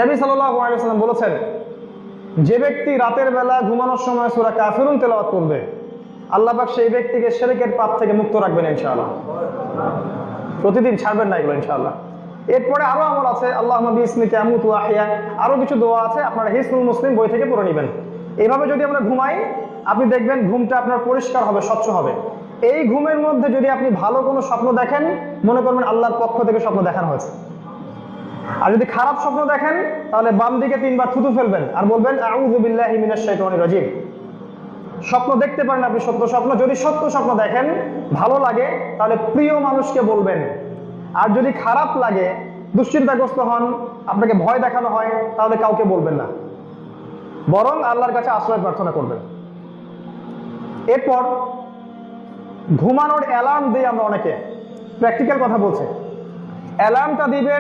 নবী সাল্লাল্লাহু আলাইহি ওয়াসাল্লাম বলেছেন, যে ব্যক্তি রাতের বেলা ঘুমানোর সময় সূরা কাফিরুন তেলাওয়াত করবে, আল্লাহ পাক সেই ব্যক্তিকে শিরকের পাপ থেকে মুক্ত রাখবেন ইনশাআল্লাহ। প্রতিদিন ছাড়বেন না এগুলো ইনশাআল্লাহ। এরপরে আরো আমল আছে, আল্লাহুম্মা বিসমিকা আমুতু ওয়া আহইয়া, আরো কিছু দোয়া আছে, আপনারা হিসনুল মুসলিম বই থেকে পড়ে নেবেন। এইভাবে যদি আমরা ঘুমাই, আপনি দেখবেন ঘুমটা আপনার পরিষ্কার হবে, স্বচ্ছ হবে। এই ঘুমের মধ্যে যদি আপনি ভালো কোনো স্বপ্ন দেখেন, মনে করবেন আল্লাহর পক্ষ থেকে স্বপ্ন দেখানো হয়েছে। আর যদি খারাপ স্বপ্ন দেখেন, তাহলে বাম দিকে 3 বার থুতু ফেলবেন আর বলবেন আউযু বিল্লাহি মিনাশ শাইতানির রাজিম। স্বপ্ন দেখতে পারেন আপনি, সত্য স্বপ্ন। যদি সত্য স্বপ্ন দেখেন, ভালো লাগে, তাহলে প্রিয় মানুষকে বলবেন। আর যদি খারাপ লাগে, দুশ্চিন্তাগ্রস্ত হন, আপনাকে ভয় দেখানো হয়, তাহলে কাউকে বলবেন না, বরং আল্লাহর কাছে আশ্রয় প্রার্থনা করবেন। এরপর ঘুমানোর অ্যালার্ম দিই আমরা অনেকে, প্র্যাকটিক্যাল কথা বলছে। অ্যালার্মটা দিবেন